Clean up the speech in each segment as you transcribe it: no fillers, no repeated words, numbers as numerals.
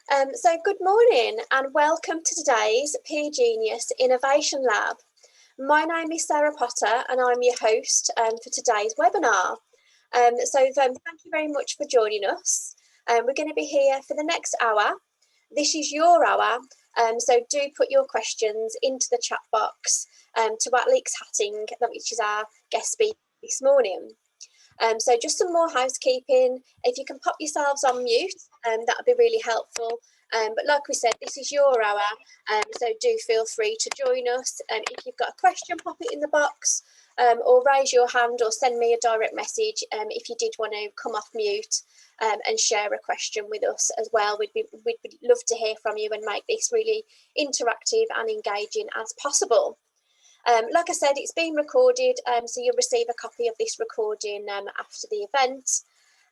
So good morning and welcome to today's Peer Genius Innovation Lab. My name is Sarah Potter and I'm your host for today's webinar. Thank you very much for joining us. We're going to be here for the next hour. This is your hour, so do put your questions into the chat box to Alex Hattingh, which is our guest speaker this morning. So just some more housekeeping. If you can pop yourselves on mute, that would be really helpful. But like we said, this is your hour, so do feel free to join us. If you've got a question, pop it in the box, or raise your hand or send me a direct message if you did want to come off mute and share a question with us as well. We'd love to hear from you and make this really interactive and engaging as possible. Like I said, it's been recorded, so you'll receive a copy of this recording after the event.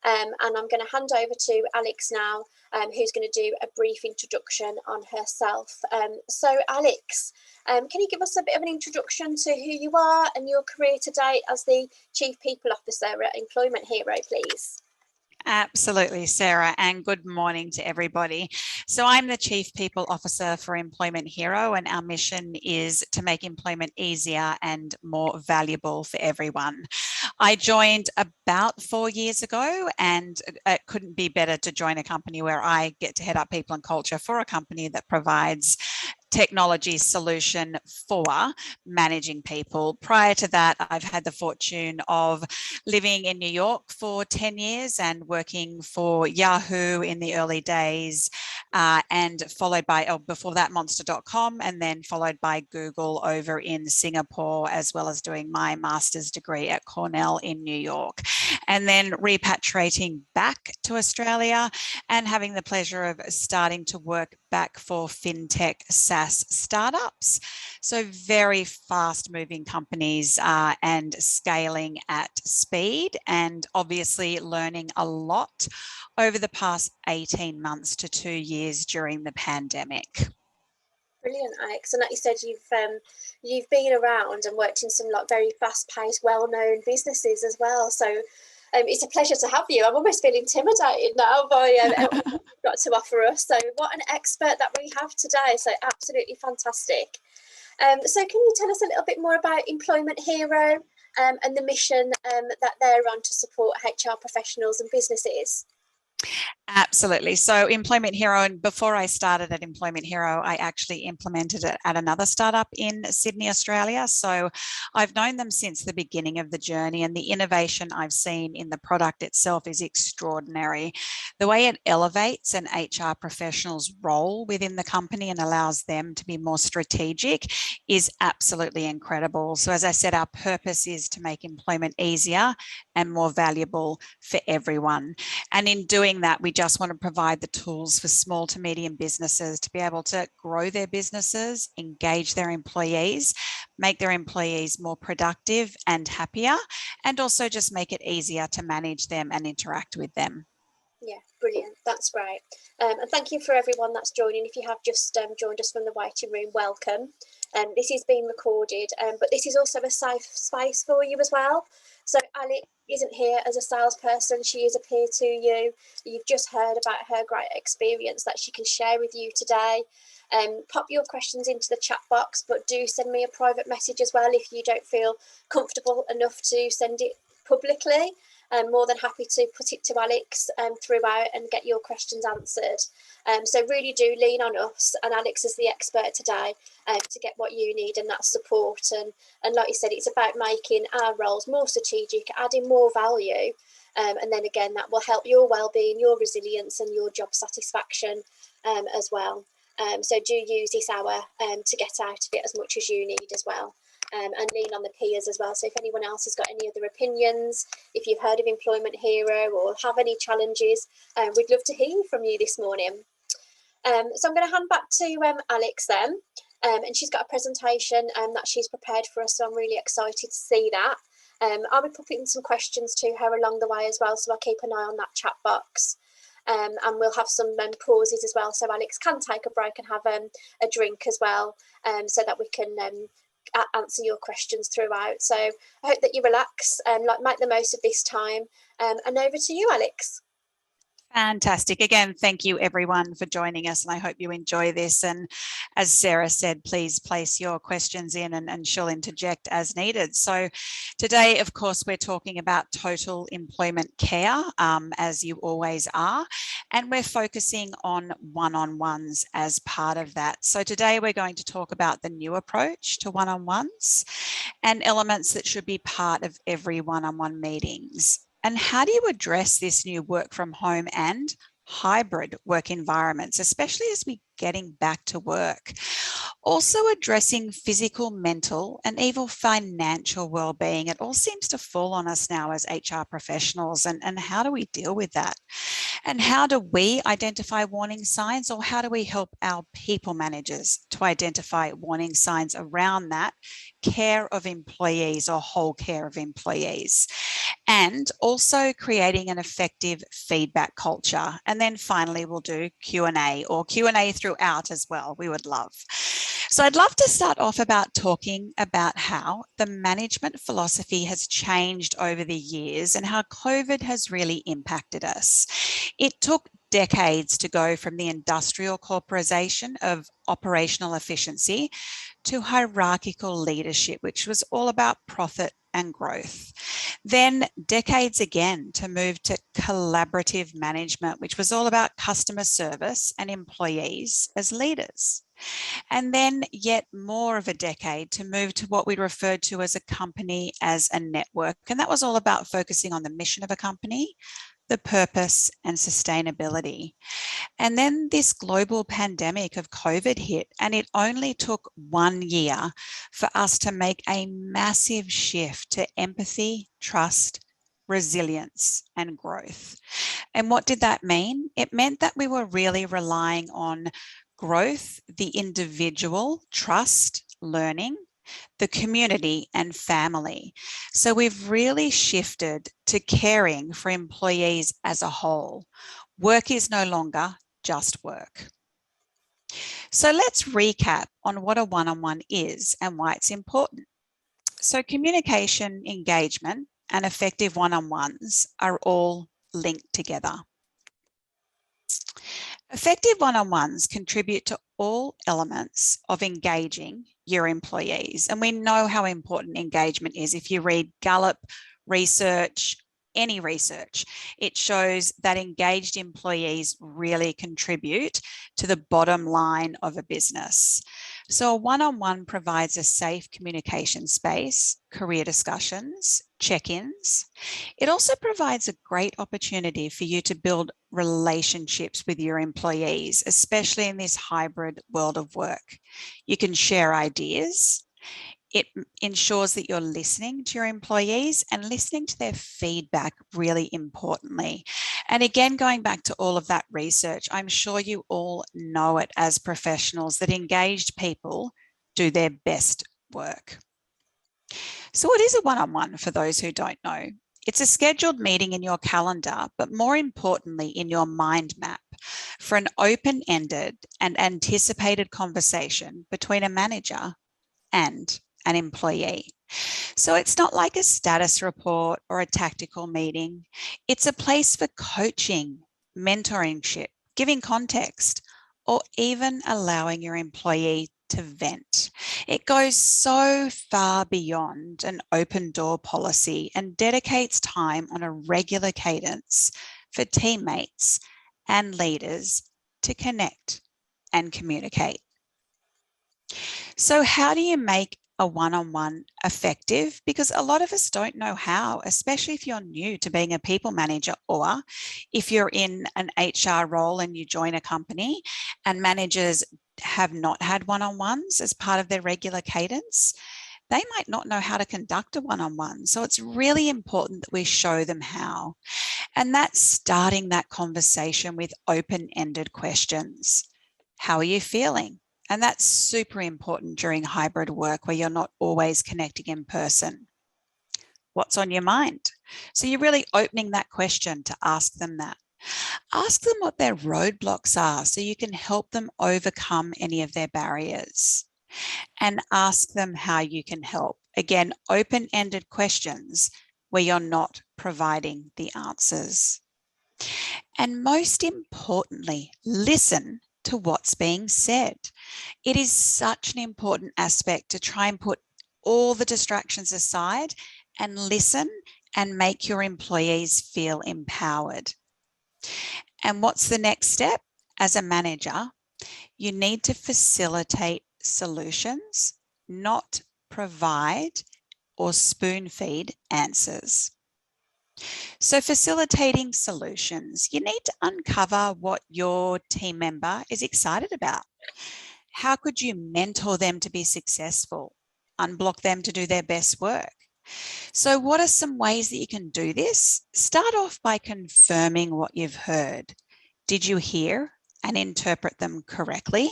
And I'm going to hand over to Alex now, who's going to do a brief introduction on herself. So Alex, can you give us a bit of an introduction to who you are and your career to date as the Chief People Officer at Employment Hero, please? Absolutely, Sarah, and good morning to everybody. So I'm the Chief People Officer for Employment Hero, and our mission is to make employment easier and more valuable for everyone. I joined about 4 years ago, and it couldn't be better to join a company where I get to head up people and culture for a company that provides technology solution for managing people. Prior to that, I've had the fortune of living in New York for 10 years and working for Yahoo in the early days, and followed by, before that, Monster.com, and then followed by Google over in Singapore, as well as doing my master's degree at Cornell in New York. And then repatriating back to Australia and having the pleasure of starting to work back for fintech SaaS startups. So very fast moving companies and scaling at speed, and obviously learning a lot over the past 18 months to 2 years during the pandemic. Brilliant, Alex. And like you said, you've been around and worked in some very fast-paced, well-known businesses as well. So it's a pleasure to have you. I'm almost feeling intimidated now by what you've got to offer us. So what an expert that we have today. So absolutely fantastic. So can you tell us a little bit more about Employment Hero and the mission that they're on to support HR professionals and businesses? Absolutely. So Employment Hero, and before I started at Employment Hero, I actually implemented it at another startup in Sydney, Australia. So I've known them since the beginning of the journey, and the innovation I've seen in the product itself is extraordinary. The way it elevates an HR professional's role within the company and allows them to be more strategic is absolutely incredible. So as I said, our purpose is to make employment easier and more valuable for everyone. And in doing that, we just want to provide the tools for small to medium businesses to be able to grow their businesses, engage their employees, make their employees more productive and happier, and also just make it easier to manage them and interact with them. Yeah, brilliant. That's great. And thank you for everyone that's joining. If you have just joined us from the waiting room, welcome. This is being recorded, but this is also a safe space for you as well. So Alex isn't here as a salesperson. She is a peer to you. You've just heard about her great experience that she can share with you today. Pop your questions into the chat box, but do send me a private message as well if you don't feel comfortable enough to send it publicly. I'm more than happy to put it to Alex throughout and get your questions answered. So really do lean on us, and Alex is the expert today to get what you need, and that support. And like you said, it's about making our roles more strategic, adding more value. And then again, that will help your well-being, your resilience and your job satisfaction as well. So do use this hour to get out of it as much as you need as well. And lean on the peers as well. So if anyone else has got any other opinions, if you've heard of Employment Hero or have any challenges, we'd love to hear from you this morning. So I'm going to hand back to Alex then, and she's got a presentation that she's prepared for us, so I'm really excited to see that. I'll be putting some questions to her along the way as well, so I'll keep an eye on that chat box. And we'll have some pauses as well, so Alex can take a break and have a drink as well, so that we can answer your questions throughout. So I hope that you relax and make the most of this time. And over to you, Alex. Fantastic. Again, thank you everyone for joining us, and I hope you enjoy this. And as Sarah said, please place your questions in and she'll interject as needed. So today, of course, we're talking about total employment care, as you always are, and we're focusing on one-on-ones as part of that. So today we're going to talk about the new approach to one-on-ones and elements that should be part of every one-on-one meetings. And how do you address this new work from home and hybrid work environments, especially as we're getting back to work? Also addressing physical, mental, and even financial well-being. It all seems to fall on us now as HR professionals. And how do we deal with that? And how do we identify warning signs, or how do we help our people managers to identify warning signs around that care of employees or whole care of employees? And also creating an effective feedback culture. And then finally, we'll do Q&A, or Q&A throughout as well. We would love. So I'd love to start off about talking about how the management philosophy has changed over the years and how COVID has really impacted us. It took decades to go from the industrial corporatization of operational efficiency to hierarchical leadership, which was all about profit and growth. Then decades again to move to collaborative management, which was all about customer service and employees as leaders. And then yet more of a decade to move to what we referred to as a company as a network. And that was all about focusing on the mission of a company, the purpose and sustainability. And then this global pandemic of COVID hit, and it only took 1 year for us to make a massive shift to empathy, trust, resilience, and growth. And what did that mean? It meant that we were really relying on growth, the individual, trust, learning, the community, and family. So we've really shifted to caring for employees as a whole. Work is no longer just work. So let's recap on what a one-on-one is and why it's important. So communication, engagement, and effective one-on-ones are all linked together. Effective one-on-ones contribute to all elements of engaging your employees. And we know how important engagement is. If you read Gallup research, any research, it shows that engaged employees really contribute to the bottom line of a business. So a one-on-one provides a safe communication space, career discussions, check-ins. It also provides a great opportunity for you to build relationships with your employees, especially in this hybrid world of work. You can share ideas. It ensures that you're listening to your employees and listening to their feedback really importantly. And again, going back to all of that research, I'm sure you all know it as professionals that engaged people do their best work. So what is a one-on-one for those who don't know? It's a scheduled meeting in your calendar, but more importantly, in your mind map for an open-ended and anticipated conversation between a manager and an employee. So it's not like a status report or a tactical meeting. It's a place for coaching, mentorship, giving context, or even allowing your employee to vent. It goes so far beyond an open door policy and dedicates time on a regular cadence for teammates and leaders to connect and communicate. So how do you make a one-on-one effective? Because a lot of us don't know how, especially if you're new to being a people manager, or if you're in an HR role and you join a company and managers have not had one-on-ones as part of their regular cadence. They might not know how to conduct a one-on-one. So it's really important that we show them how. And that's starting that conversation with open-ended questions. How are you feeling? And that's super important during hybrid work where you're not always connecting in person. What's on your mind? So you're really opening that question to ask them that. Ask them what their roadblocks are so you can help them overcome any of their barriers. And ask them how you can help. Again, open-ended questions where you're not providing the answers. And most importantly, listen to what's being said. It is such an important aspect to try and put all the distractions aside and listen and make your employees feel empowered. And what's the next step? As a manager, you need to facilitate solutions, not provide or spoon feed answers. So facilitating solutions, you need to uncover what your team member is excited about. How could you mentor them to be successful? Unblock them to do their best work? So what are some ways that you can do this? Start off by confirming what you've heard. Did you hear and interpret them correctly?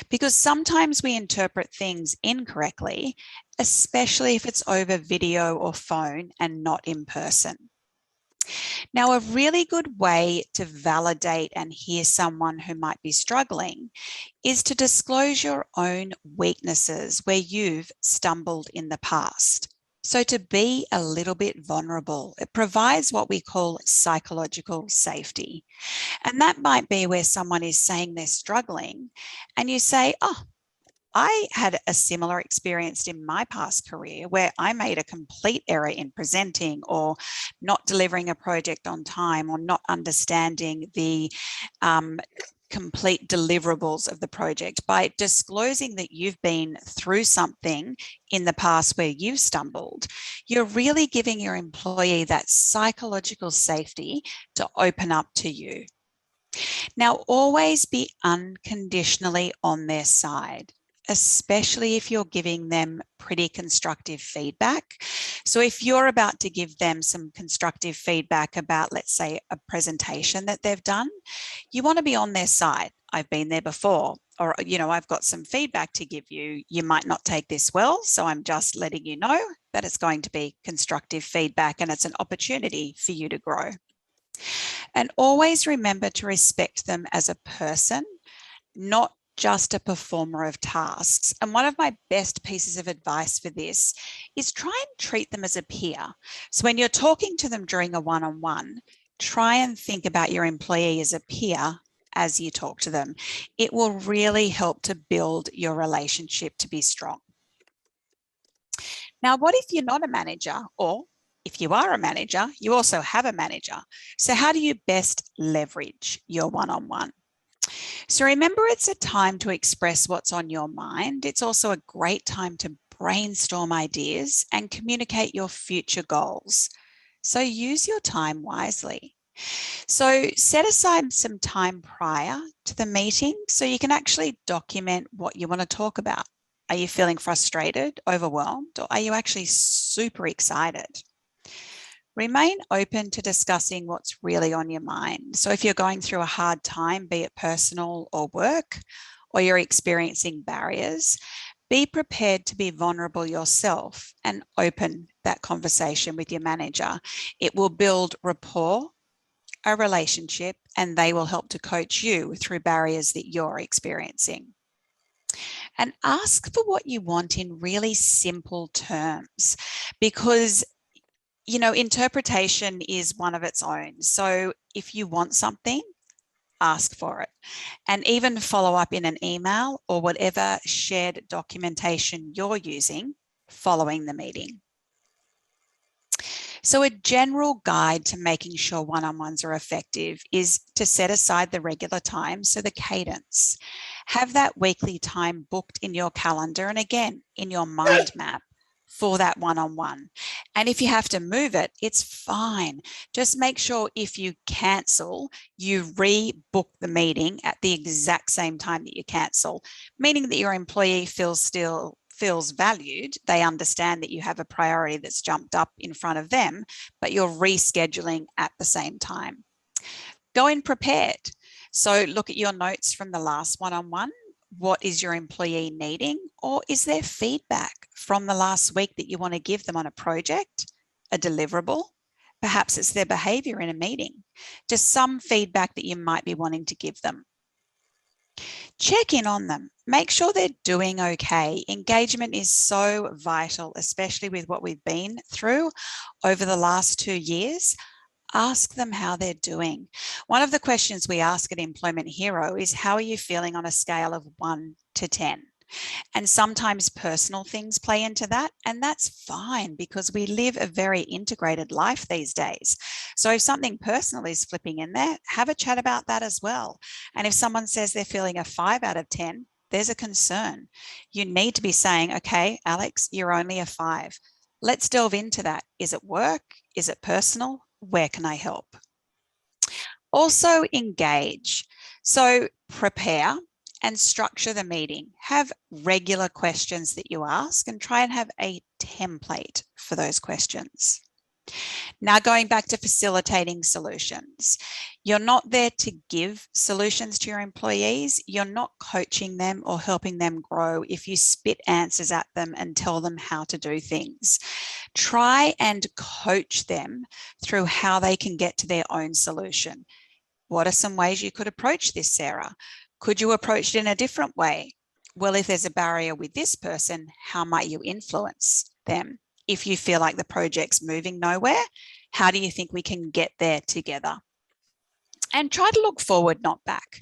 Because sometimes we interpret things incorrectly, especially if it's over video or phone and not in person. Now, a really good way to validate and hear someone who might be struggling is to disclose your own weaknesses where you've stumbled in the past. So to be a little bit vulnerable, it provides what we call psychological safety. And that might be where someone is saying they're struggling and you say, oh, I had a similar experience in my past career where I made a complete error in presenting or not delivering a project on time or not understanding the complete deliverables of the project. By disclosing that you've been through something in the past where you've stumbled, you're really giving your employee that psychological safety to open up to you. Now, always be unconditionally on their side, especially if you're giving them pretty constructive feedback. So if you're about to give them some constructive feedback about, let's say, a presentation that they've done, you want to be on their side. I've been there before, or, I've got some feedback to give you. You might not take this well, so I'm just letting you know that it's going to be constructive feedback and it's an opportunity for you to grow. And always remember to respect them as a person, not just a performer of tasks. And one of my best pieces of advice for this is try and treat them as a peer. So when you're talking to them during a one-on-one, try and think about your employee as a peer as you talk to them. It will really help to build your relationship to be strong. Now, what if you're not a manager, or if you are a manager, you also have a manager? So how do you best leverage your one-on-one? So remember, it's a time to express what's on your mind. It's also a great time to brainstorm ideas and communicate your future goals. So use your time wisely. So set aside some time prior to the meeting so you can actually document what you want to talk about. Are you feeling frustrated, overwhelmed, or are you actually super excited? Remain open to discussing what's really on your mind. So if you're going through a hard time, be it personal or work, or you're experiencing barriers, be prepared to be vulnerable yourself and open that conversation with your manager. It will build rapport, a relationship, and they will help to coach you through barriers that you're experiencing. And ask for what you want in really simple terms, because interpretation is one of its own. So if you want something, ask for it, and even follow up in an email or whatever shared documentation you're using following the meeting. So a general guide to making sure one-on-ones are effective is to set aside the regular time, so the cadence. Have that weekly time booked in your calendar and again in your mind map for that one-on-one. And if you have to move it, it's fine. Just make sure if you cancel, you rebook the meeting at the exact same time that you cancel, meaning that your employee feels valued. They understand that you have a priority that's jumped up in front of them, but you're rescheduling at the same time. Go in prepared. So look at your notes from the last one-on-one. What is your employee needing? Or is there feedback from the last week that you want to give them on a project, a deliverable? Perhaps it's their behavior in a meeting. Just some feedback that you might be wanting to give them. Check in on them. Make sure they're doing okay. Engagement is so vital, especially with what we've been through over the last 2 years. Ask them how they're doing. One of the questions we ask at Employment Hero is, how are you feeling on a scale of 1 to 10? And sometimes personal things play into that, and that's fine because we live a very integrated life these days. So if something personal is flipping in there, have a chat about that as well. And if someone says they're feeling a 5 out of 10, there's a concern. You need to be saying, okay, Alex, you're only a 5. Let's delve into that. Is it work? Is it personal? Where can I help? Also engage. So prepare and structure the meeting. Have regular questions that you ask and try and have a template for those questions. Now, going back to facilitating solutions, you're not there to give solutions to your employees. You're not coaching them or helping them grow if you spit answers at them and tell them how to do things. Try and coach them through how they can get to their own solution. What are some ways you could approach this, Sarah? Could you approach it in a different way? Well, if there's a barrier with this person, how might you influence them? If you feel like the project's moving nowhere, how do you think we can get there together? And try to look forward, not back.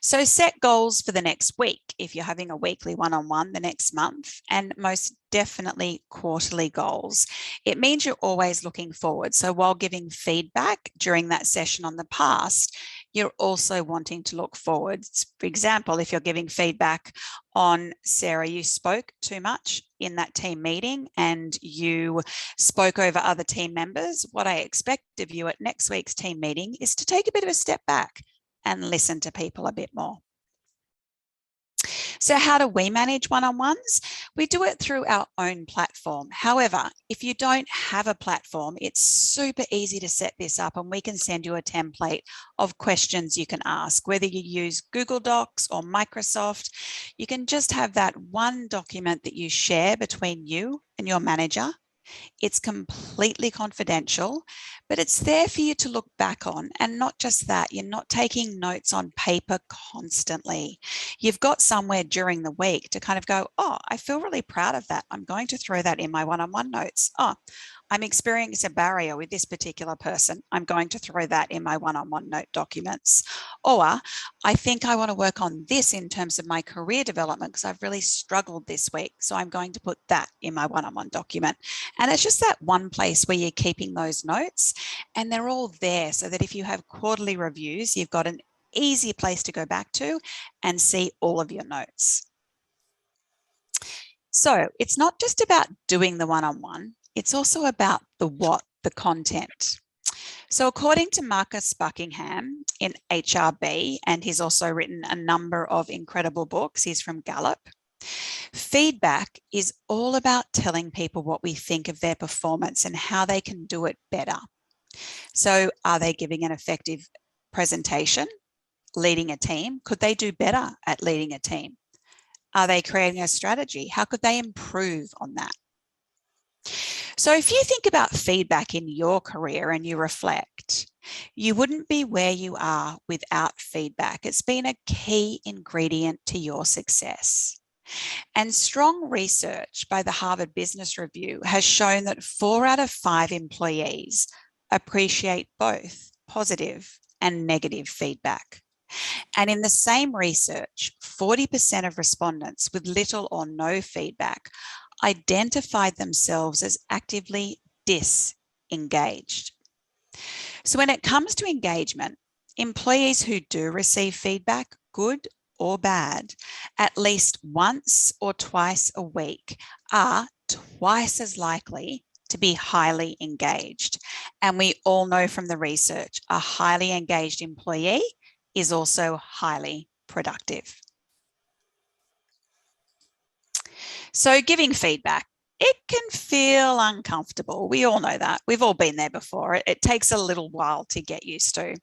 So set goals for the next week if you're having a weekly one-on-one the next month, and most definitely quarterly goals. It means you're always looking forward. So while giving feedback during that session on the past, you're also wanting to look forward. For example, if you're giving feedback on, Sarah, you spoke too much in that team meeting and you spoke over other team members, what I expect of you at next week's team meeting is to take a bit of a step back and listen to people a bit more. So how do we manage one-on-ones? We do it through our own platform. However, if you don't have a platform, it's super easy to set this up and we can send you a template of questions you can ask. Whether you use Google Docs or Microsoft, you can just have that one document that you share between you and your manager. It's completely confidential, but it's there for you to look back on. And not just that, you're not taking notes on paper constantly. You've got somewhere during the week to kind of go, oh, I feel really proud of that. I'm going to throw that in my one-on-one notes. Oh, I'm experiencing a barrier with this particular person. I'm going to throw that in my one-on-one note documents. Or I think I want to work on this in terms of my career development because I've really struggled this week. So I'm going to put that in my one-on-one document. And it's just that one place where you're keeping those notes and they're all there so that if you have quarterly reviews, you've got an easy place to go back to and see all of your notes. So it's not just about doing the one-on-one, it's also about the what, the content. So according to Marcus Buckingham in HRB, and he's also written a number of incredible books, he's from Gallup, feedback is all about telling people what we think of their performance and how they can do it better. So are they giving an effective presentation, leading a team? Could they do better at leading a team? Are they creating a strategy? How could they improve on that? So if you think about feedback in your career and you reflect, you wouldn't be where you are without feedback. It's been a key ingredient to your success. And strong research by the Harvard Business Review has shown that 4 out of 5 employees appreciate both positive and negative feedback. And in the same research, 40% of respondents with little or no feedback identified themselves as actively disengaged. So when it comes to engagement, employees who do receive feedback, good or bad, at least once or twice a week are twice as likely to be highly engaged. And we all know from the research, a highly engaged employee is also highly productive. So giving feedback, it can feel uncomfortable. We all know that. We've all been there before. It takes a little while to get used to.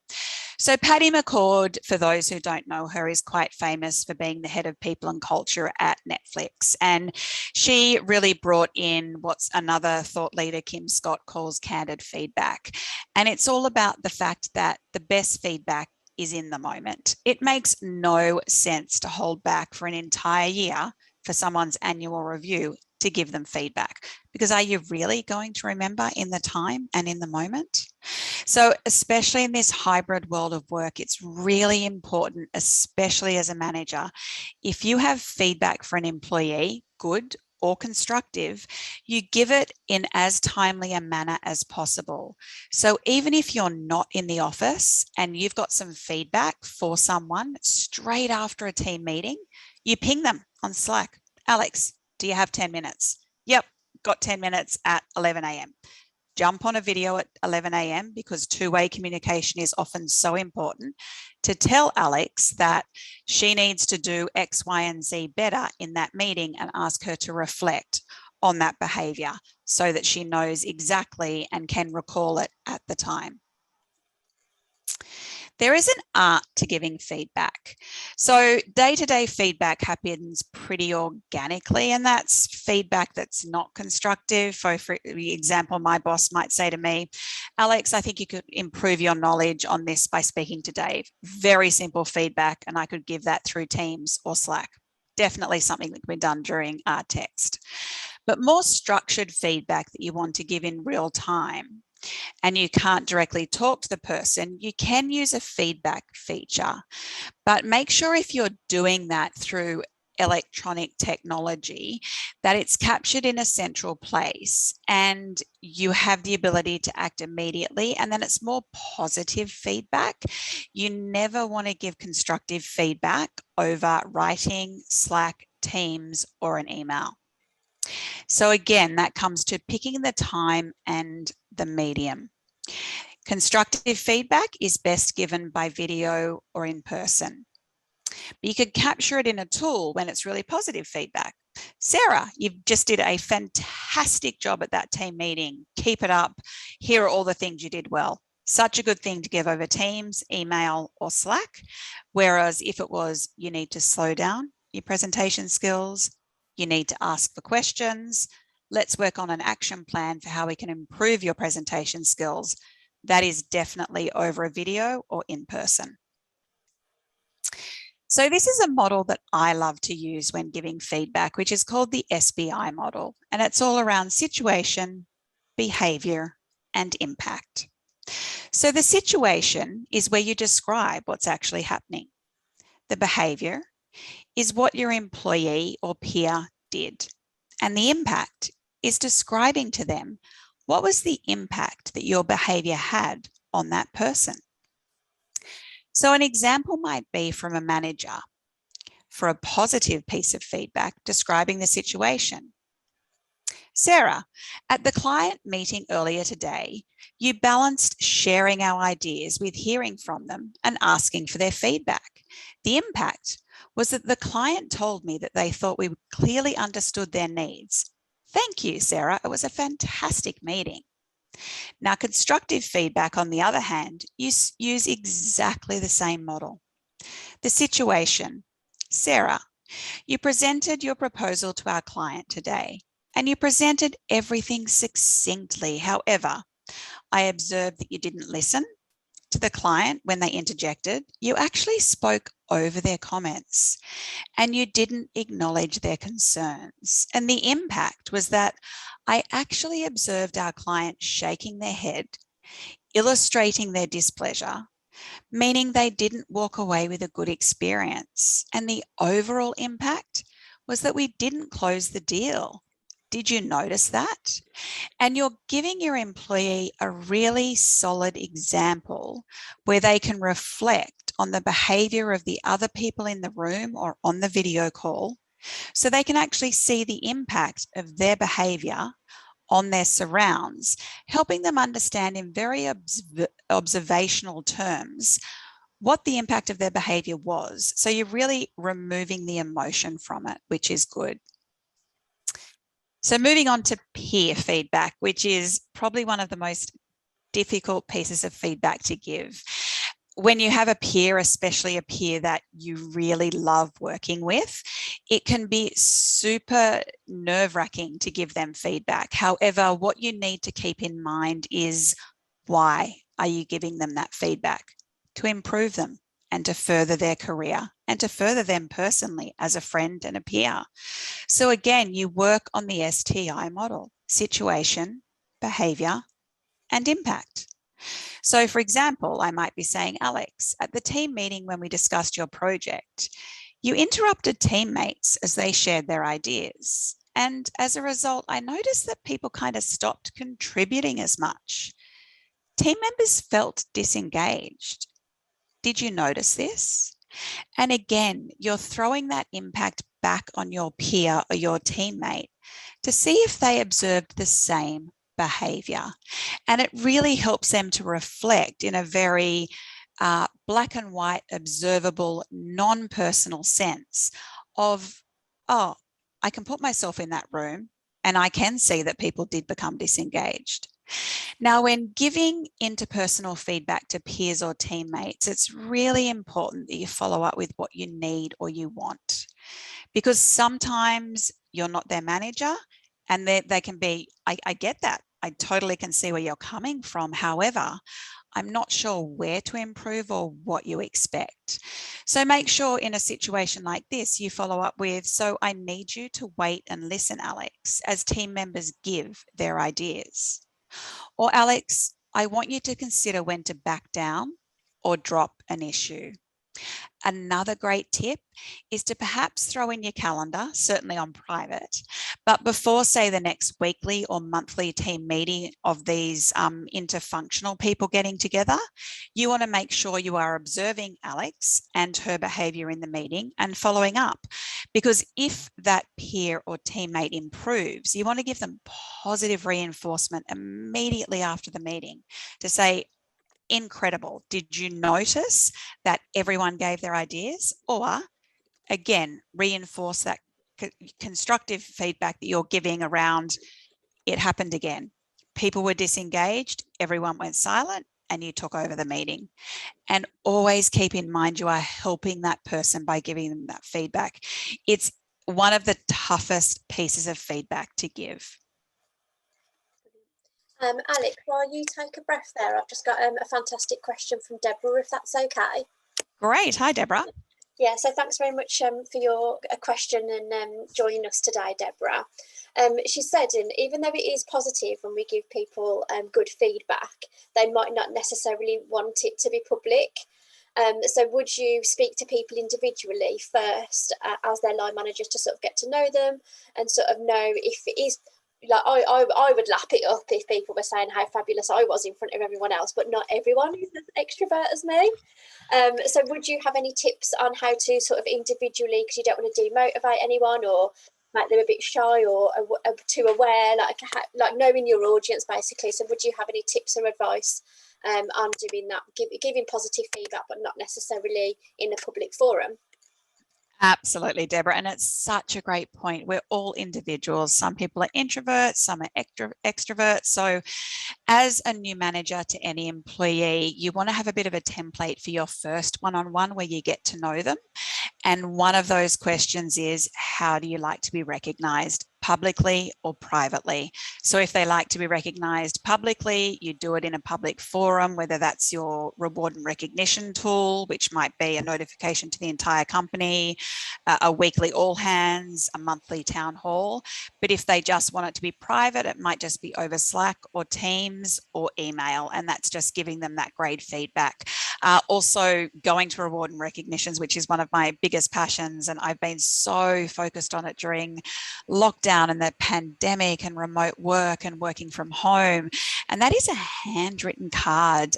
So Patty McCord, for those who don't know her, is quite famous for being the head of people and culture at Netflix. And she really brought in what's another thought leader, Kim Scott, calls candid feedback. And it's all about the fact that the best feedback is in the moment. It makes no sense to hold back for an entire year for someone's annual review to give them feedback, because are you really going to remember in the time and in the moment? So especially in this hybrid world of work, it's really important, especially as a manager, if you have feedback for an employee, good or constructive, you give it in as timely a manner as possible. So even if you're not in the office and you've got some feedback for someone straight after a team meeting, you ping them on Slack. Alex, do you have 10 minutes? Yep, got 10 minutes at 11 a.m. Jump on a video at 11 a.m. because two-way communication is often so important, to tell Alex that she needs to do X, Y, and Z better in that meeting, and ask her to reflect on that behavior so that she knows exactly and can recall it at the time. There is an art to giving feedback. So day-to-day feedback happens pretty organically, and that's feedback that's not constructive. For example, my boss might say to me, Alex, I think you could improve your knowledge on this by speaking to Dave. Very simple feedback, and I could give that through Teams or Slack. Definitely something that can be done during text. But more structured feedback that you want to give in real time, and you can't directly talk to the person, you can use a feedback feature. But make sure if you're doing that through electronic technology, that it's captured in a central place and you have the ability to act immediately, and then it's more positive feedback. You never want to give constructive feedback over writing, Slack, Teams, or an email. So again, that comes to picking the time and the medium. Constructive feedback is best given by video or in person. But you could capture it in a tool when it's really positive feedback. Sarah, you just did a fantastic job at that team meeting. Keep it up. Here are all the things you did well. Such a good thing to give over Teams, email, or Slack. Whereas if it was, you need to slow down your presentation skills, you need to ask for questions, let's work on an action plan for how we can improve your presentation skills, that is definitely over a video or in person. So this is a model that I love to use when giving feedback, which is called the SBI model. And it's all around situation, behavior, and impact. So the situation is where you describe what's actually happening. The behavior is what your employee or peer did. And the impact is describing to them what was the impact that your behavior had on that person. So an example might be from a manager for a positive piece of feedback describing the situation. Sarah, at the client meeting earlier today, you balanced sharing our ideas with hearing from them and asking for their feedback. The impact was that the client told me that they thought we clearly understood their needs. Thank you, Sarah. It was a fantastic meeting. Now, constructive feedback, on the other hand, use exactly the same model. The situation. Sarah, you presented your proposal to our client today, and you presented everything succinctly. However, I observed that you didn't listen to the client when they interjected. You actually spoke over their comments and you didn't acknowledge their concerns. And the impact was that I actually observed our client shaking their head, illustrating their displeasure, meaning they didn't walk away with a good experience. And the overall impact was that we didn't close the deal. Did you notice that? And you're giving your employee a really solid example where they can reflect on the behavior of the other people in the room or on the video call, so they can actually see the impact of their behavior on their surrounds, helping them understand in very observational terms what the impact of their behavior was. So you're really removing the emotion from it, which is good. So moving on to peer feedback, which is probably one of the most difficult pieces of feedback to give. When you have a peer, especially a peer that you really love working with, it can be super nerve-wracking to give them feedback. However, what you need to keep in mind is, why are you giving them that feedback? To improve them and to further their career and to further them personally as a friend and a peer. So again, you work on the STI model: situation, behaviour, and impact. So for example, I might be saying, Alex, at the team meeting when we discussed your project, you interrupted teammates as they shared their ideas. And as a result, I noticed that people kind of stopped contributing as much. Team members felt disengaged. Did you notice this? And again, you're throwing that impact back on your peer or your teammate to see if they observed the same behaviour. And it really helps them to reflect in a very black and white, observable, non-personal sense of, oh, I can put myself in that room and I can see that people did become disengaged. Now, when giving interpersonal feedback to peers or teammates, it's really important that you follow up with what you need or you want, because sometimes you're not their manager and they can be, I get that. I totally can see where you're coming from. However, I'm not sure where to improve or what you expect. So make sure in a situation like this, you follow up with, so I need you to wait and listen, Alex, as team members give their ideas. Or Alex, I want you to consider when to back down or drop an issue. Another great tip is to perhaps throw in your calendar, certainly on private, but before, say, the next weekly or monthly team meeting of these interfunctional people getting together, you want to make sure you are observing Alex and her behaviour in the meeting and following up. Because if that peer or teammate improves, you want to give them positive reinforcement immediately after the meeting to say, incredible. Did you notice that everyone gave their ideas? Or again, reinforce that constructive feedback that you're giving around, it happened again. People were disengaged, everyone went silent, and you took over the meeting. And always keep in mind you are helping that person by giving them that feedback. It's one of the toughest pieces of feedback to give. Alex, while you take a breath there, I've just got a fantastic question from Deborah, if that's okay. Great. Hi, Deborah. Yeah, so thanks very much for your question and joining us today, Deborah. She said, and even though it is positive when we give people good feedback, they might not necessarily want it to be public. So would you speak to people individually first as their line managers to sort of get to know them and sort of know if it is, like I would lap it up if people were saying how fabulous I was in front of everyone else, but not everyone is as extrovert as me. So would you have any tips on how to sort of individually, because you don't want to demotivate anyone or make them a bit shy or too aware, like knowing your audience basically. So would you have any tips or advice on doing that, giving positive feedback, but not necessarily in a public forum? Absolutely, Deborah. And it's such a great point. We're all individuals. Some people are introverts, some are extroverts. So as a new manager to any employee, you want to have a bit of a template for your first one-on-one where you get to know them. And one of those questions is, how do you like to be recognised, publicly or privately? So if they like to be recognised publicly, you do it in a public forum, whether that's your reward and recognition tool, which might be a notification to the entire company, a weekly all hands, a monthly town hall. But if they just want it to be private, it might just be over Slack or Teams or email, and that's just giving them that great feedback. Also going to reward and recognitions, which is one of my biggest passions, and I've been so focused on it during lockdown and the pandemic and remote work and working from home. And that is a handwritten card.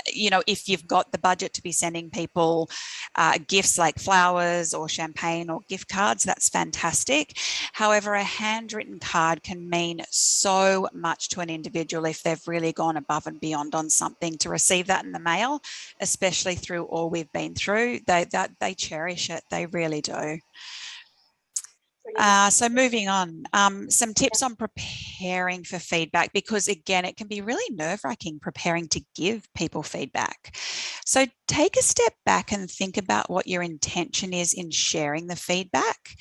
If you've got the budget to be sending people gifts like flowers or champagne or gift cards, that's fantastic. However, a handwritten card can mean so much to an individual if they've really gone above and beyond on something. To receive that in the mail, especially through all we've been through, they cherish it. They really do. So moving on, some tips on preparing for feedback, because again, it can be really nerve-wracking preparing to give people feedback. So take a step back and think about what your intention is in sharing the feedback,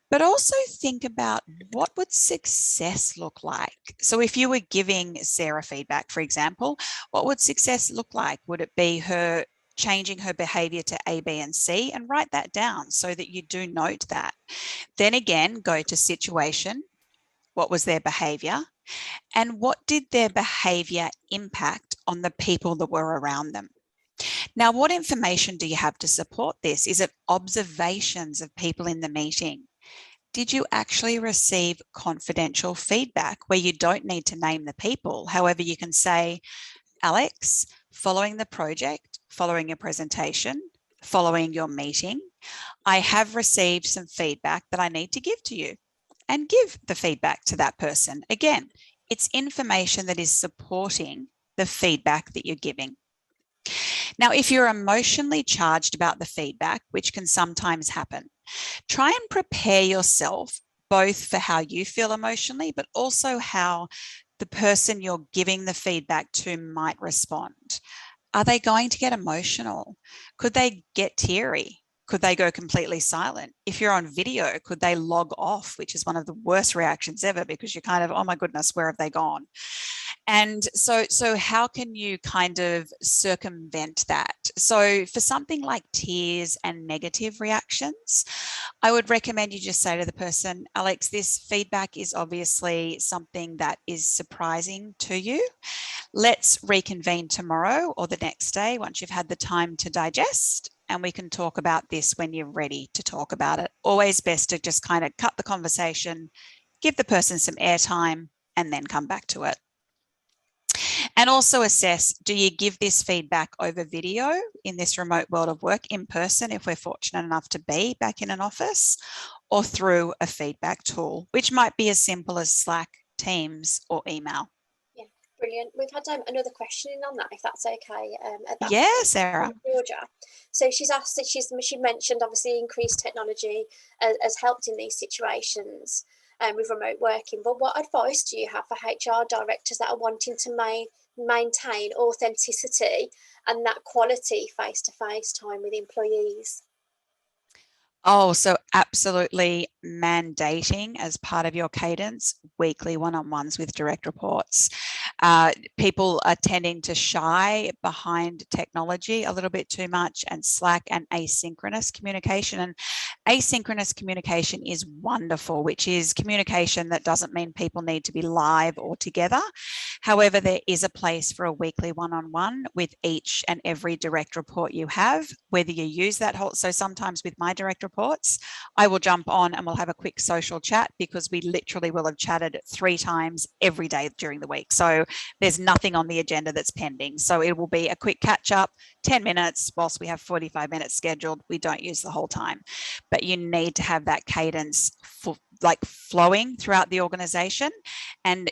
but also think about what would success look like. So if you were giving Sarah feedback, for example, what would success look like? Would it be her changing her behavior to A, B, and C, and write that down so that you do note that. Then again, go to situation. What was their behavior? And what did their behavior impact on the people that were around them? Now, what information do you have to support this? Is it observations of people in the meeting? Did you actually receive confidential feedback where you don't need to name the people? However, you can say, Alex, following the project, following your presentation, following your meeting, I have received some feedback that I need to give to you, and give the feedback to that person. Again, it's information that is supporting the feedback that you're giving. Now, if you're emotionally charged about the feedback, which can sometimes happen, try and prepare yourself both for how you feel emotionally, but also how the person you're giving the feedback to might respond. Are they going to get emotional? Could they get teary? Could they go completely silent? If you're on video, could they log off, which is one of the worst reactions ever, because you're kind of, oh my goodness, where have they gone? And so how can you kind of circumvent that? So for something like tears and negative reactions, I would recommend you just say to the person, Alex, this feedback is obviously something that is surprising to you. Let's reconvene tomorrow or the next day once you've had the time to digest, and we can talk about this when you're ready to talk about it. Always best to just kind of cut the conversation, give the person some airtime, and then come back to it. And also assess, do you give this feedback over video in this remote world of work, in person, if we're fortunate enough to be back in an office, or through a feedback tool, which might be as simple as Slack, Teams, or email. Yeah, brilliant. We've had another question in on that, if that's okay. Yeah, Sarah. Georgia. So she's asked that she mentioned obviously increased technology has helped in these situations with remote working. But what advice do you have for HR directors that are wanting to maintain authenticity and that quality face-to-face time with employees? Oh, so absolutely mandating as part of your cadence, weekly one-on-ones with direct reports. People are tending to shy behind technology a little bit too much, and Slack and asynchronous communication. And asynchronous communication is wonderful, which is communication that doesn't mean people need to be live or together. However, there is a place for a weekly one-on-one with each and every direct report you have, whether you use that whole, so sometimes with my direct reports, I will jump on and we'll have a quick social chat, because we literally will have chatted 3 times every day during the week. So there's nothing on the agenda that's pending. So it will be a quick catch up, 10 minutes, whilst we have 45 minutes scheduled. We don't use the whole time, but you need to have that cadence flowing throughout the organization. And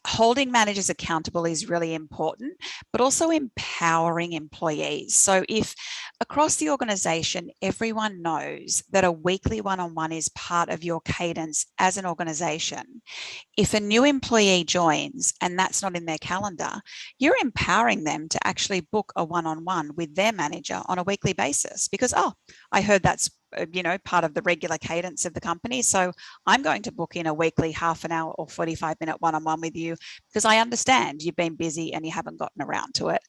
holding managers accountable is really important, but also empowering employees. So if across the organization, everyone knows that a weekly one-on-one is part of your cadence as an organization, if a new employee joins and that's not in their calendar, you're empowering them to actually book a one-on-one with their manager on a weekly basis, because, oh, I heard that's part of the regular cadence of the company. So I'm going to book in a weekly half an hour or 45-minute one-on-one with you, because I understand you've been busy and you haven't gotten around to it.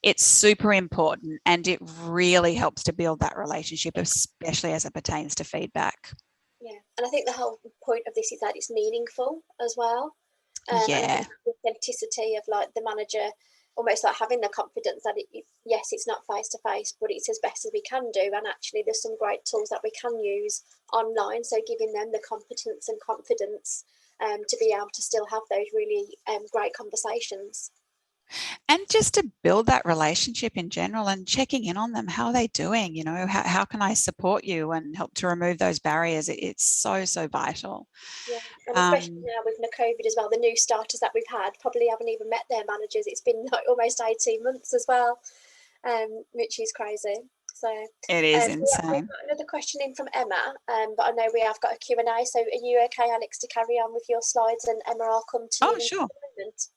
It's super important, and it really helps to build that relationship, especially as it pertains to feedback. Yeah, and I think the whole point of this is that it's meaningful as well. Yeah. And the authenticity of like the manager almost like having the confidence that yes, it's not face to face, but it's as best as we can do. And actually, there's some great tools that we can use online. So giving them the competence and confidence to be able to still have those really great conversations. And just to build that relationship in general, and checking in on them. How are they doing? How can I support you and help to remove those barriers? It's so, so vital. Yeah, and especially now with the COVID as well, the new starters that we've had probably haven't even met their managers. It's been like almost 18 months as well, which is crazy. So it is we've insane. got another question in from Emma, but I know we have got a Q&A. So are you okay, Alex, to carry on with your slides, and Emma, I'll come to you. Oh, sure. Moment.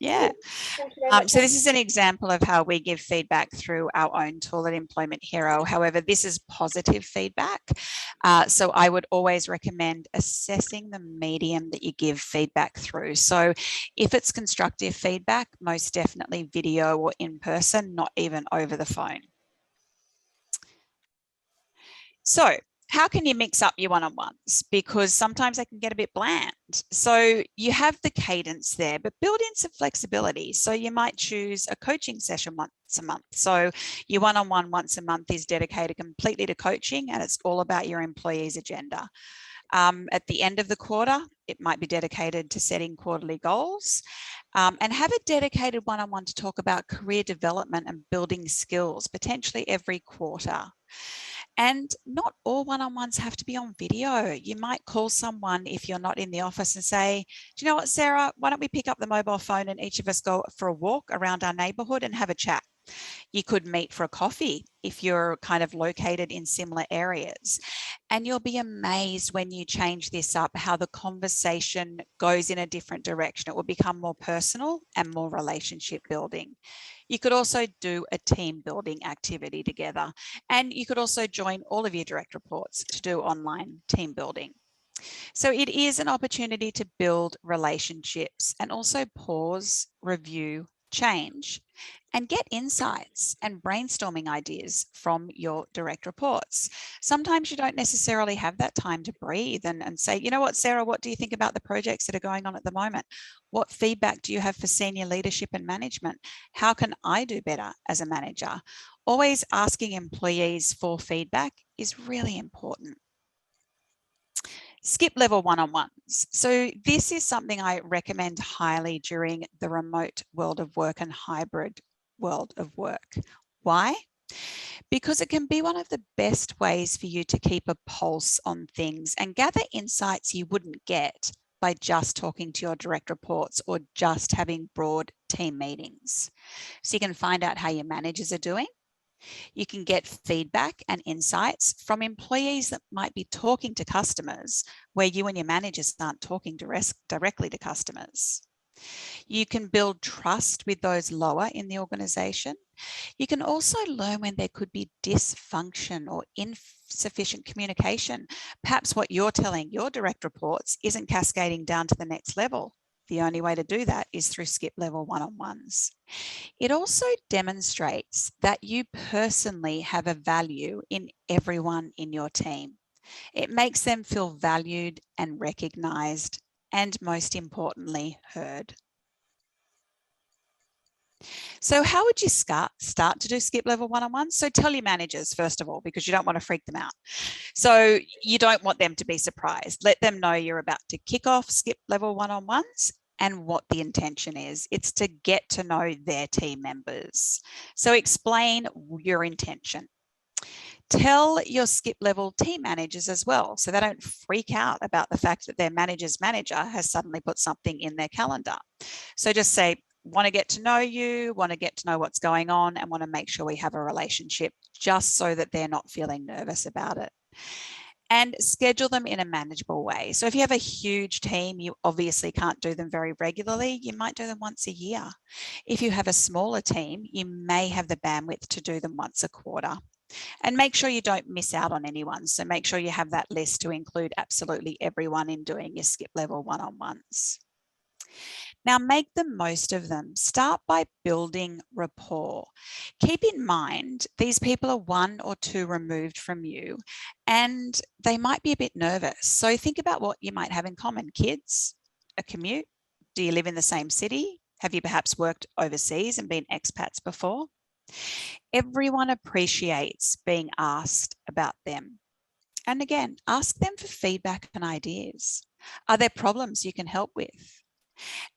Yeah. Thank you very much. So this is an example of how we give feedback through our own tool at Employment Hero. However, this is positive feedback. So I would always recommend assessing the medium that you give feedback through. So if it's constructive feedback, most definitely video or in person, not even over the phone. So how can you mix up your one-on-ones? Because sometimes they can get a bit bland. So you have the cadence there, but build in some flexibility. So you might choose a coaching session once a month. So your one-on-one once a month is dedicated completely to coaching, and it's all about your employee's agenda. At the end of the quarter, it might be dedicated to setting quarterly goals, and have a dedicated one-on-one to talk about career development and building skills, potentially every quarter. And not all one-on-ones have to be on video. You might call someone if you're not in the office and say, do you know what, Sarah, why don't we pick up the mobile phone and each of us go for a walk around our neighbourhood and have a chat? You could meet for a coffee if you're kind of located in similar areas. And you'll be amazed when you change this up, how the conversation goes in a different direction. It will become more personal and more relationship building. You could also do a team building activity together. And you could also join all of your direct reports to do online team building. So it is an opportunity to build relationships and also pause, review, change, and get insights and brainstorming ideas from your direct reports. Sometimes you don't necessarily have that time to breathe and say, you know what, Sarah, what do you think about the projects that are going on at the moment? What feedback do you have for senior leadership and management? How can I do better as a manager? Always asking employees for feedback is really important. Skip level one-on-ones. So this is something I recommend highly during the remote world of work and hybrid world of work. Why? Because it can be one of the best ways for you to keep a pulse on things and gather insights you wouldn't get by just talking to your direct reports or just having broad team meetings. So you can find out how your managers are doing. You can get feedback and insights from employees that might be talking to customers where you and your managers aren't talking directly to customers. You can build trust with those lower in the organisation. You can also learn when there could be dysfunction or insufficient communication. Perhaps what you're telling your direct reports isn't cascading down to the next level. The only way to do that is through skip level one-on-ones. It also demonstrates that you personally have a value in everyone in your team. It makes them feel valued and recognised, and most importantly, heard. So how would you start to do skip level one-on-ones? So tell your managers, first of all, because you don't want to freak them out. So you don't want them to be surprised. Let them know you're about to kick off skip level one-on-ones and what the intention is. It's to get to know their team members. So explain your intention. Tell your skip level team managers as well, so they don't freak out about the fact that their manager's manager has suddenly put something in their calendar. So just say, want to get to know you, want to get to know what's going on, and want to make sure we have a relationship, just so that they're not feeling nervous about it. And schedule them in a manageable way. So if you have a huge team, you obviously can't do them very regularly. You might do them once a year. If you have a smaller team, you may have the bandwidth to do them once a quarter. And make sure you don't miss out on anyone. So make sure you have that list to include absolutely everyone in doing your skip level one-on-ones. Now make the most of them. Start by building rapport. Keep in mind, these people are 1 or 2 removed from you and they might be a bit nervous. So think about what you might have in common. Kids, a commute. Do you live in the same city? Have you perhaps worked overseas and been expats before? Everyone appreciates being asked about them. And again, ask them for feedback and ideas. Are there problems you can help with?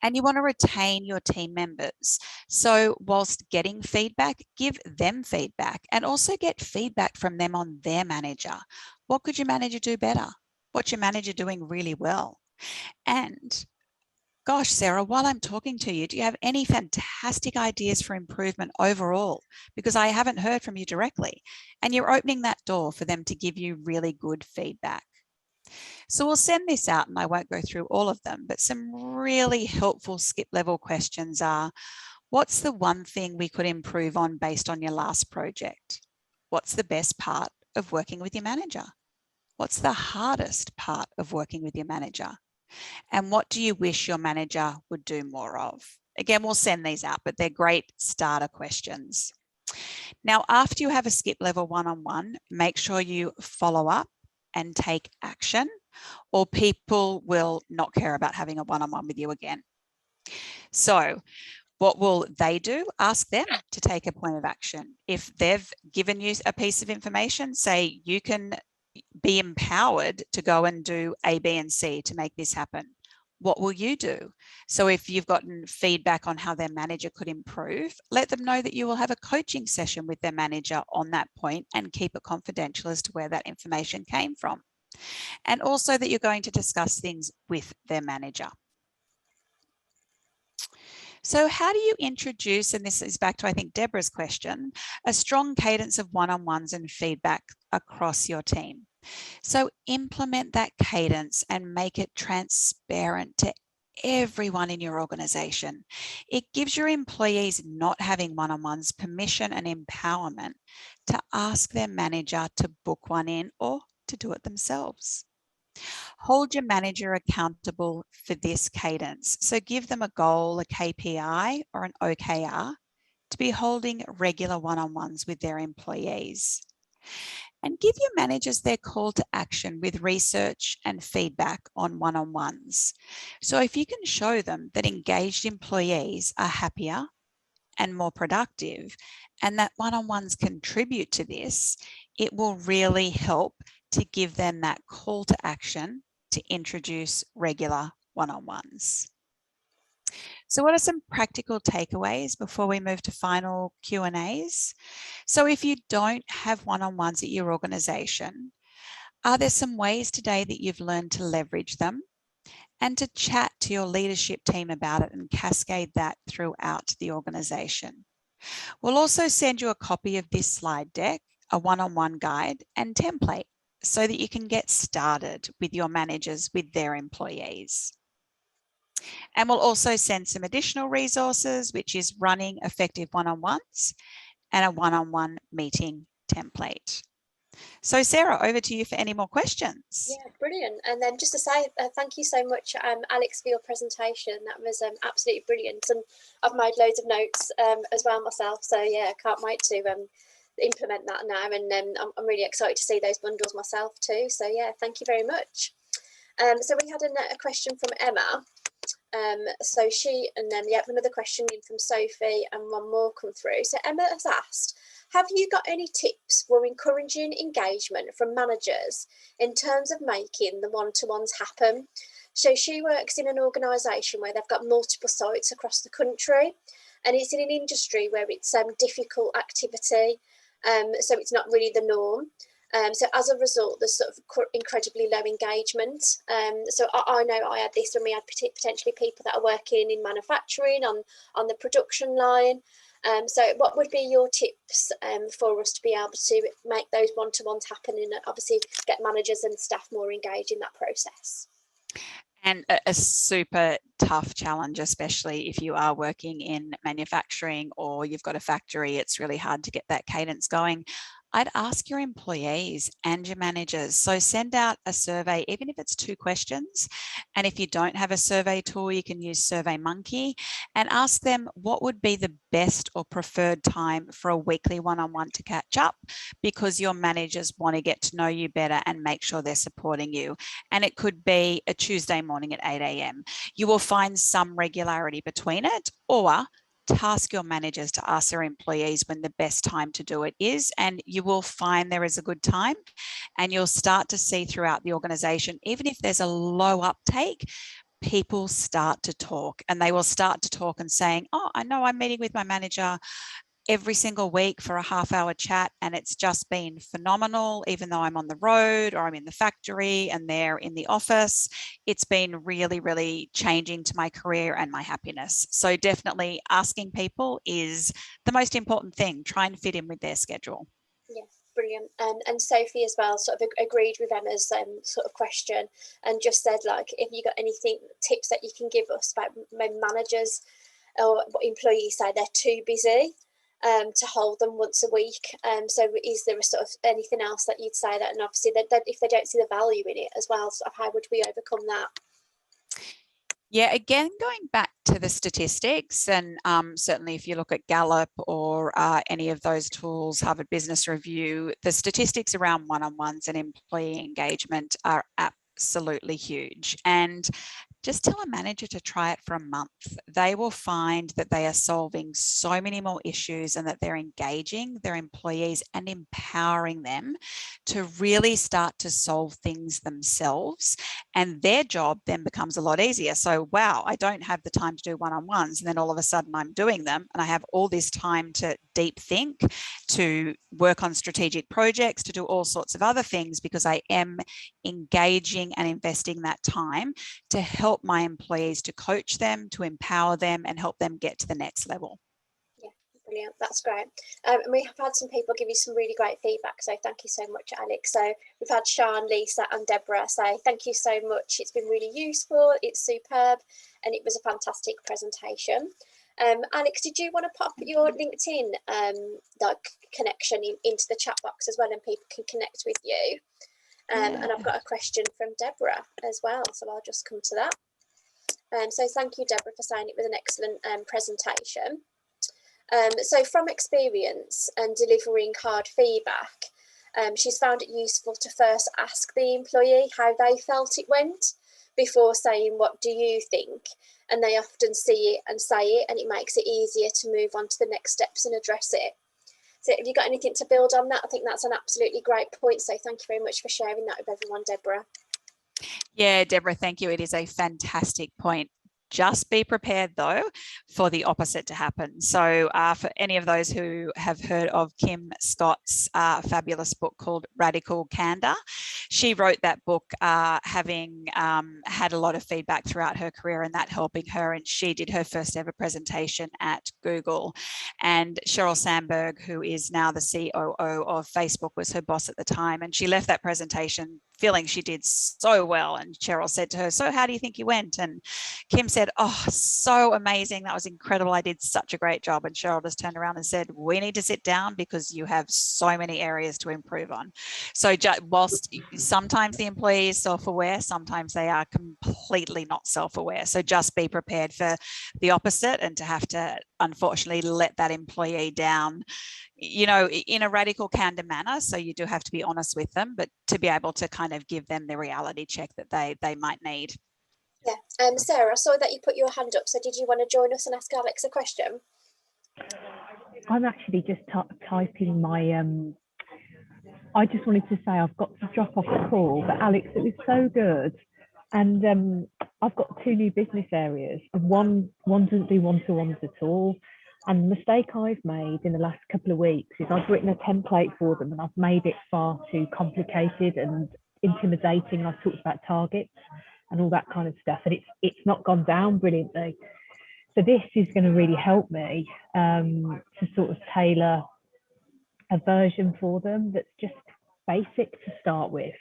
And you want to retain your team members. So whilst getting feedback, give them feedback and also get feedback from them on their manager. What could your manager do better? What's your manager doing really well? And gosh, Sarah, while I'm talking to you, do you have any fantastic ideas for improvement overall? Because I haven't heard from you directly, and you're opening that door for them to give you really good feedback. So we'll send this out and I won't go through all of them, but some really helpful skip level questions are, what's the one thing we could improve on based on your last project? What's the best part of working with your manager? What's the hardest part of working with your manager? And what do you wish your manager would do more of? Again, we'll send these out, but they're great starter questions. Now, after you have a skip level one-on-one, make sure you follow up and take action, or people will not care about having a one-on-one with you again. So what will they do? Ask them to take a point of action. If they've given you a piece of information, say you can be empowered to go and do A, B, and C to make this happen. What will you do? So if you've gotten feedback on how their manager could improve, let them know that you will have a coaching session with their manager on that point and keep it confidential as to where that information came from. And also that you're going to discuss things with their manager. So how do you introduce, and this is back to, I think, Deborah's question, a strong cadence of one-on-ones and feedback across your team? So implement that cadence and make it transparent to everyone in your organization. It gives your employees not having one-on-ones permission and empowerment to ask their manager to book one in or to do it themselves. Hold your manager accountable for this cadence. So give them a goal, a KPI or an OKR to be holding regular one-on-ones with their employees. And give your managers their call to action with research and feedback on one-on-ones. So if you can show them that engaged employees are happier and more productive, and that one-on-ones contribute to this, it will really help to give them that call to action to introduce regular one-on-ones. So what are some practical takeaways before we move to final Q&As? So if you don't have one-on-ones at your organisation, are there some ways today that you've learned to leverage them and to chat to your leadership team about it and cascade that throughout the organisation? We'll also send you a copy of this slide deck, a one-on-one guide and template so that you can get started with your managers, with their employees. And we'll also send some additional resources, which is running effective one-on-ones and a one-on-one meeting template. So Sarah, over to you for any more questions. Yeah, brilliant. And then just to say thank you so much, Alex, for your presentation. That was absolutely brilliant. And I've made loads of notes as well myself. So yeah, I can't wait to implement that now. And I'm really excited to see those bundles myself too. So yeah, thank you very much. So we had a question from Emma. So she, and then another question in from Sophie and one more come through. So Emma has asked, have you got any tips for encouraging engagement from managers in terms of making the one-to-ones happen? So she works in an organisation where they've got multiple sites across the country, and it's in an industry where it's difficult activity, so it's not really the norm. So as a result, there's sort of incredibly low engagement. So I know I had this when we had potentially people that are working in manufacturing on the production line. So what would be your tips for us to be able to make those one-to-ones happen and obviously get managers and staff more engaged in that process? And a super tough challenge, especially if you are working in manufacturing or you've got a factory, it's really hard to get that cadence going. I'd ask your employees and your managers. So send out a survey, even if it's 2 questions. And if you don't have a survey tool, you can use SurveyMonkey and ask them what would be the best or preferred time for a weekly one-on-one to catch up, because your managers want to get to know you better and make sure they're supporting you. And it could be a Tuesday morning at 8 a.m. You will find some regularity between it, or task your managers to ask their employees when the best time to do it is, and you will find there is a good time, and you'll start to see throughout the organisation, even if there's a low uptake, people start to talk, and they will start to talk and saying, oh, I know I'm meeting with my manager every single week for a half-hour chat, and it's just been phenomenal. Even though I'm on the road or I'm in the factory and they're in the office, it's been really, really changing to my career and my happiness. So definitely asking people is the most important thing. Try and fit in with their schedule. Yeah, brilliant. And Sophie as well sort of agreed with Emma's sort of question and just said, like, if you got anything, tips that you can give us about when managers or employees say they're too busy to hold them once a week. So is there a sort of anything else that you'd say that, and obviously that if they don't see the value in it as well, sort of how would we overcome that? Yeah, again, going back to the statistics, and certainly if you look at Gallup or any of those tools, Harvard Business Review, the statistics around one-on-ones and employee engagement are absolutely huge. And just tell a manager to try it for a month. They will find that they are solving so many more issues and that they're engaging their employees and empowering them to really start to solve things themselves. And their job then becomes a lot easier. So, wow, I don't have the time to do one-on-ones. And then all of a sudden I'm doing them and I have all this time to deep think, to work on strategic projects, to do all sorts of other things because I am engaging and investing that time to help my employees, to coach them, to empower them and help them get to the next level. Yeah, brilliant. That's great. And we have had some people give you some really great feedback. So thank you so much, Alex. So we've had Sean, Lisa and Deborah say, thank you so much. It's been really useful. It's superb. And it was a fantastic presentation. Alex, did you want to pop your LinkedIn connection into the chat box as well and people can connect with you? And I've got a question from Deborah as well, so I'll just come to that. So thank you, Deborah, for saying it was an excellent presentation. So from experience and delivering hard feedback, she's found it useful to first ask the employee how they felt it went before saying, what do you think? And they often see it and say it, and it makes it easier to move on to the next steps and address it. So have you got anything to build on that? I think that's an absolutely great point. So thank you very much for sharing that with everyone, Deborah. Yeah, Deborah, thank you. It is a fantastic point. Just be prepared, though, for the opposite to happen. So for any of those who have heard of Kim Scott's fabulous book called Radical Candor, she wrote that book having had a lot of feedback throughout her career and that helping her. And she did her first ever presentation at Google. And Sheryl Sandberg, who is now the COO of Facebook, was her boss at the time. And she left that presentation feeling she did so well. And Cheryl said to her, so how do you think you went? And Kim said, oh, so amazing. That was incredible. I did such a great job. And Cheryl just turned around and said, we need to sit down because you have so many areas to improve on. So whilst sometimes the employee is self-aware, sometimes they are completely not self-aware. So just be prepared for the opposite and to have to, unfortunately, let that employee down, you know, in a radical candor manner. So you do have to be honest with them, but to be able to kind of give them the reality check that they might need. Yeah. Sarah, I saw that you put your hand up. So did you want to join us and ask Alex a question? I'm actually just typing my I just wanted to say I've got to drop off the call, but Alex, it was so good. And I've got 2 new business areas. One doesn't do one-to-ones at all. And the mistake I've made in the last couple of weeks is I've written a template for them and I've made it far too complicated and intimidating. I've talked about targets and all that kind of stuff, and it's not gone down brilliantly. So this is going to really help me to sort of tailor a version for them that's just basic to start with.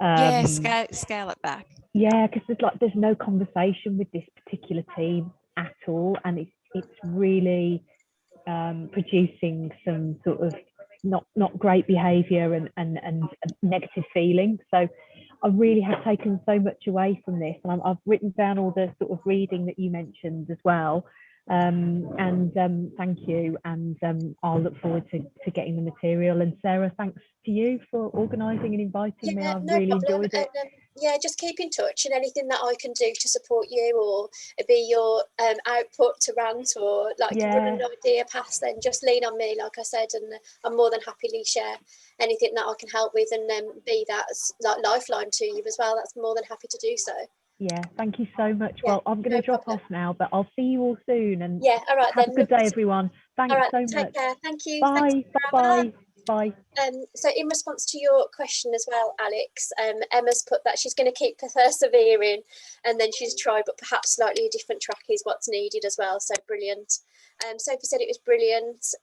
Yeah, scale it back. Yeah, because there's no conversation with this particular team at all, and it's really producing some sort of not great behaviour and negative feelings. So I really have taken so much away from this, and I've written down all the sort of reading that you mentioned as well. Thank you, and I'll look forward to getting the material. And Sarah, thanks to you for organising and inviting me. I've really enjoyed it. Yeah, just keep in touch, and anything that I can do to support you or be your output to rant or run an idea past, then just lean on me, like I said, and I'm more than happily share anything that I can help with, and be that like lifeline to you as well. That's more than happy to do so. Yeah, thank you so much. Yeah, well, I'm going to drop off now, but I'll see you all soon. And yeah, all right, have a good day, everyone. Thanks so much. Take care. Thank you. Bye. Bye. Bye. So in response to your question as well, Alex, Emma's put that she's going to keep persevering, and then she's tried, but perhaps slightly a different track is what's needed as well. So brilliant. Sophie said it was brilliant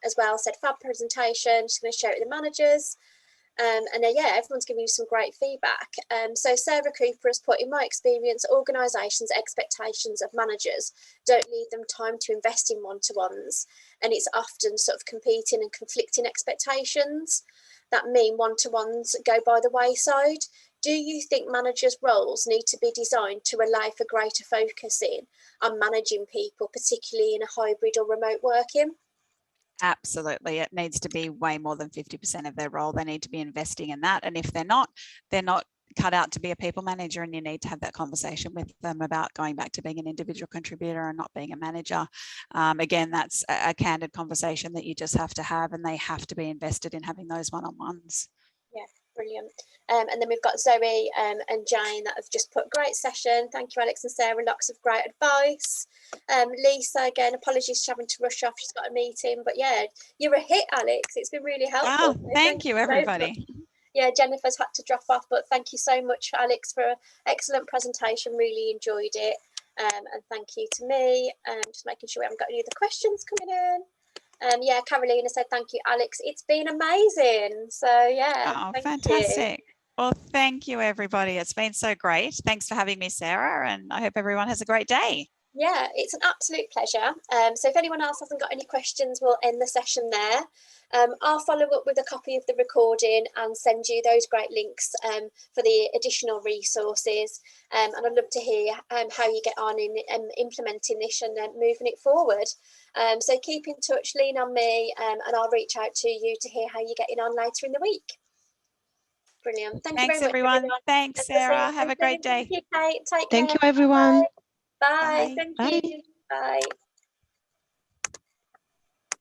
as well. Said fab presentation. She's going to share it with the managers. Everyone's giving you some great feedback. So Sarah Cooper has put, in my experience, organisations' expectations of managers don't leave them time to invest in one-to-ones, and it's often sort of competing and conflicting expectations that mean one-to-ones go by the wayside. do you think managers' roles need to be designed to allow for greater focusing on managing people, particularly in a hybrid or remote working? Absolutely. It needs to be way more than 50% of their role. They need to be investing in that. And if they're not cut out to be a people manager, and you need to have that conversation with them about going back to being an individual contributor and not being a manager. Again, that's a candid conversation that you just have to have, and they have to be invested in having those one-on-ones. Yeah, brilliant. And then we've got Zoe and Jane that have just put great session. Thank you, Alex and Sarah. Lots of great advice. Lisa, again, apologies for having to rush off. She's got a meeting, but yeah, you're a hit, Alex. It's been really helpful. Oh, thank you, everybody. Yeah, Jennifer's had to drop off, but thank you so much, Alex, for an excellent presentation. Really enjoyed it. And thank you to me. Just making sure we haven't got any other questions coming in. Yeah, Carolina said, thank you, Alex. It's been amazing. So yeah, oh, fantastic. Well, thank you, everybody. It's been so great. Thanks for having me, Sarah, and I hope everyone has a great day. Yeah, it's an absolute pleasure. So if anyone else hasn't got any questions, we'll end the session there. I'll follow up with a copy of the recording and send you those great links for the additional resources. And I'd love to hear how you get on in implementing this and moving it forward. So keep in touch, lean on me, and I'll reach out to you to hear how you're getting on later in the week. Brilliant. Thanks you very much, everyone. Thanks, Sarah. Have a great day. Thank you, Kate. Take care. Thank you, everyone. Bye. Bye. Thank Bye. you. Bye.